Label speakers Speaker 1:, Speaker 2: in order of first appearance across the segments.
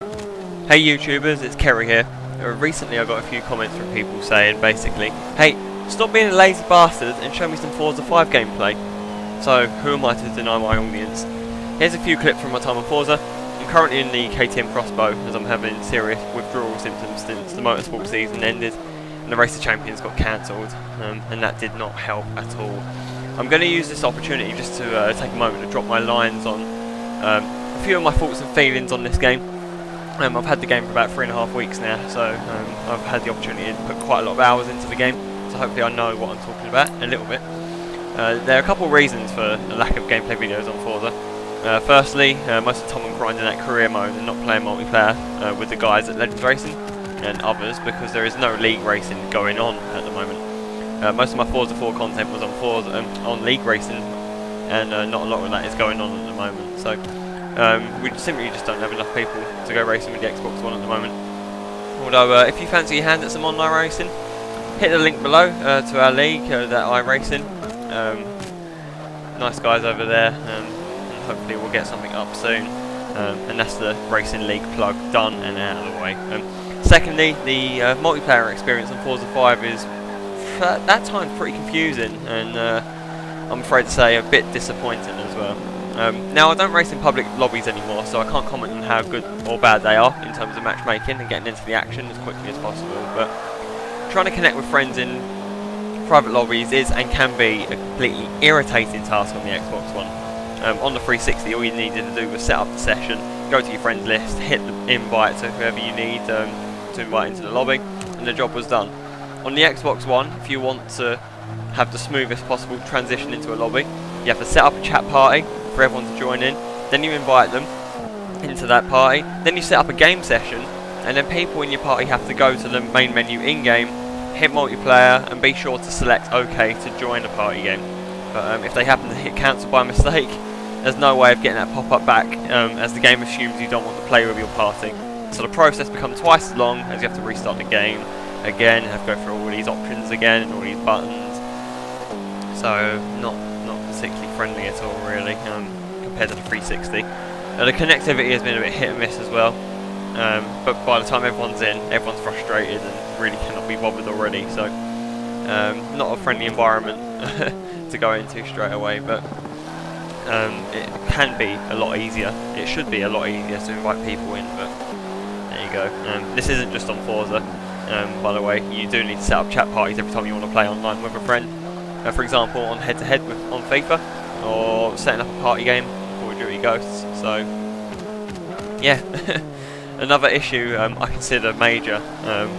Speaker 1: Hey YouTubers, it's Kerry here. Recently I got a few comments from people saying basically, hey, stop being a lazy bastard and show me some Forza 5 gameplay. So, who am I to deny my audience? Here's a few clips from my time on Forza. I'm currently in the KTM Crossbow as I'm having serious withdrawal symptoms since the motorsport season ended and the Race of Champions got cancelled, and that did not help at all. I'm going to use this opportunity just to take a moment to drop my lines on a few of my thoughts and feelings on this game. I've had the game for about 3.5 weeks now, so I've had the opportunity to put quite a lot of hours into the game, so hopefully I know what I'm talking about a little bit. There are a couple of reasons for the lack of gameplay videos on Forza. Firstly, most of the time I'm grinding that career mode and not playing multiplayer with the guys at Legends Racing and others because there is no league racing going on at the moment. Most of my Forza 4 content was on league racing, and not a lot of that is going on at the moment. So we simply just don't have enough people to go racing with the Xbox One at the moment. Although, if you fancy your hand at some online racing, hit the link below to our league that I race in. Nice guys over there, and hopefully we'll get something up soon. And that's the Racing League plug done and out of the way. Secondly, the multiplayer experience on Forza 5 is, at times, pretty confusing, and I'm afraid to say a bit disappointing as well. Now I don't race in public lobbies anymore, so I can't comment on how good or bad they are in terms of matchmaking and getting into the action as quickly as possible, but trying to connect with friends in private lobbies is and can be a completely irritating task on the Xbox One. On the 360 all you needed to do was set up the session, go to your friends list, hit the invite to whoever you need to invite into the lobby, and the job was done. On the Xbox One, if you want to have the smoothest possible transition into a lobby, you have to set up a chat party for everyone to join in, then you invite them into that party, then you set up a game session, and then people in your party have to go to the main menu in-game, hit multiplayer, and be sure to select OK to join a party game. But if they happen to hit cancel by mistake, there's no way of getting that pop-up back, as the game assumes you don't want to play with your party. So the process becomes twice as long as you have to restart the game again, and have to go through all these options again and all these buttons. So not particularly friendly at all, really, compared to the 360. The connectivity has been a bit hit and miss as well, but by the time everyone's in, everyone's frustrated and really cannot be bothered already, so not a friendly environment to go into straight away, but it can be a lot easier. It should be a lot easier to invite people in, but there you go. This isn't just on Forza, by the way. You do need to set up chat parties every time you want to play online with a friend. For example, on head-to-head on FIFA, or setting up a party game, Call of Duty Ghosts. So, yeah, another issue I consider major,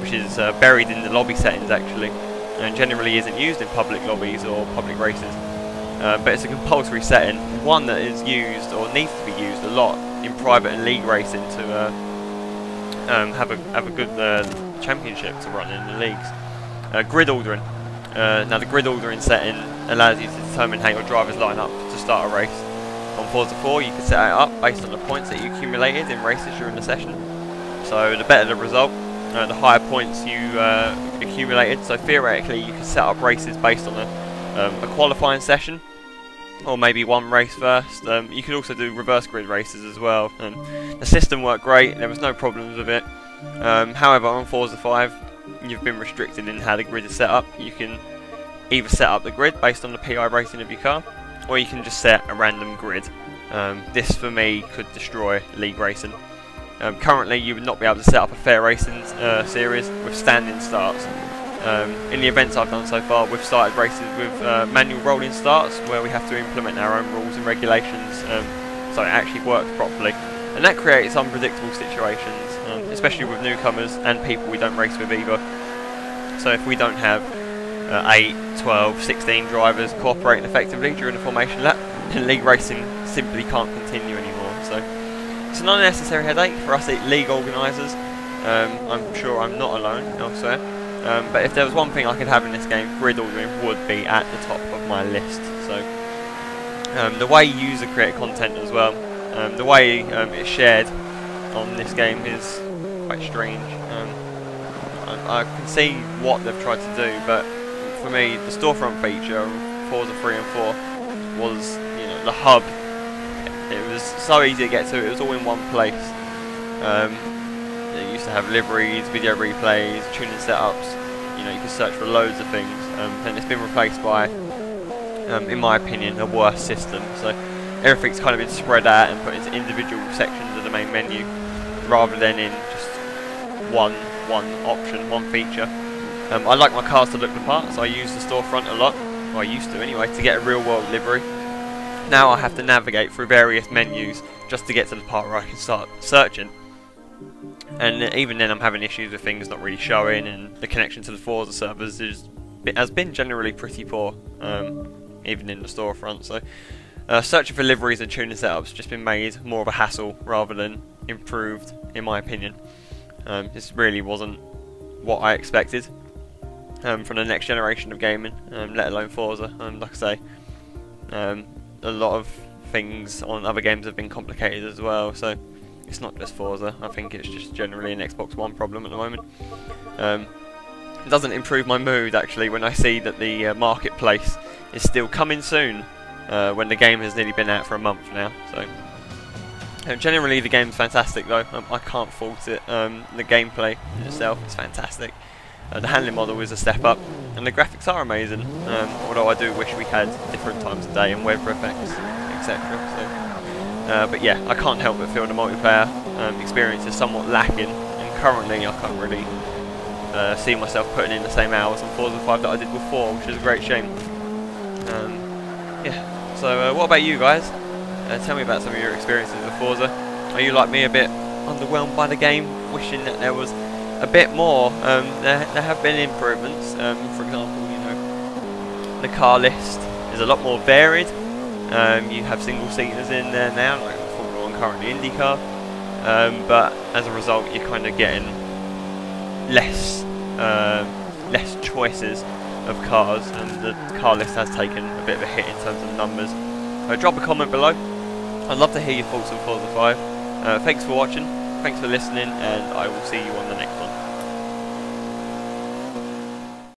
Speaker 1: which is buried in the lobby settings actually, and generally isn't used in public lobbies or public races. But it's a compulsory setting, one that is used or needs to be used a lot in private and league racing to have a good championship to run in the leagues. Grid ordering. Now the grid ordering setting allows you to determine how your drivers line up to start a race. On Forza 4 you can set it up based on the points that you accumulated in races during the session. So the better the result, the higher points you accumulated. So theoretically you can set up races based on a qualifying session, or maybe one race first. You could also do reverse grid races as well. The system worked great, there was no problems with it. However, on Forza 5 you've been restricted in how the grid is set up. You can either set up the grid based on the PI rating of your car, or you can just set a random grid. This for me could destroy league racing. Currently you would not be able to set up a fair racing series with standing starts. In the events I've done so far, we've started races with manual rolling starts where we have to implement our own rules and regulations so it actually works properly, and that creates unpredictable situations, especially with newcomers and people we don't race with either. So if we don't have 8, 12, 16 drivers cooperating effectively during the formation lap, then league racing simply can't continue anymore. So it's an unnecessary headache for us league organisers. I'm sure I'm not alone elsewhere. But if there was one thing I could have in this game, grid ordering would be at the top of my list. So the way user create content as well, the way it's shared on this game is quite strange. I can see what they've tried to do, but for me the storefront feature of Forza 3 and 4 was, the hub. It was so easy to get to, it was all in one place. It used to have liveries, video replays, tuning setups. You know, you could search for loads of things, and it's been replaced by, in my opinion, a worse system. So everything's kind of been spread out and put into individual sections of the main menu, rather than in just one option, one feature. I like my cars to look the part, so I use the storefront a lot. Well, I used to anyway, to get a real world livery. Now I have to navigate through various menus just to get to the part where I can start searching. And even then I'm having issues with things not really showing, and the connection to the Forza servers has been generally pretty poor, even in the storefront. So searching for liveries and tuning setups just been made more of a hassle rather than improved, in my opinion. This really wasn't what I expected from the next generation of gaming, let alone Forza. Like I say, a lot of things on other games have been complicated as well, so it's not just Forza. I think it's just generally an Xbox One problem at the moment. It doesn't improve my mood actually when I see that the marketplace is still coming soon, when the game has nearly been out for a month now. So generally the game's fantastic though. I can't fault it. The gameplay in itself is fantastic. The handling model is a step up, and the graphics are amazing. Although I do wish we had different times of day and weather effects, etc. But yeah, I can't help but feel the multiplayer experience is somewhat lacking, and currently I can't really see myself putting in the same hours on Forza 5 that I did before, which is a great shame. Yeah, so what about you guys? Tell me about some of your experiences with Forza. Are you like me, a bit underwhelmed by the game, wishing that there was a bit more? There have been improvements. For example, you know, the car list is a lot more varied. You have single-seaters in there now, like Formula 1 currently IndyCar, but as a result you're kind of getting less choices of cars, and the car list has taken a bit of a hit in terms of numbers. Drop a comment below. I'd love to hear your thoughts on Forza 5. Thanks for watching, thanks for listening, and I will see you on the next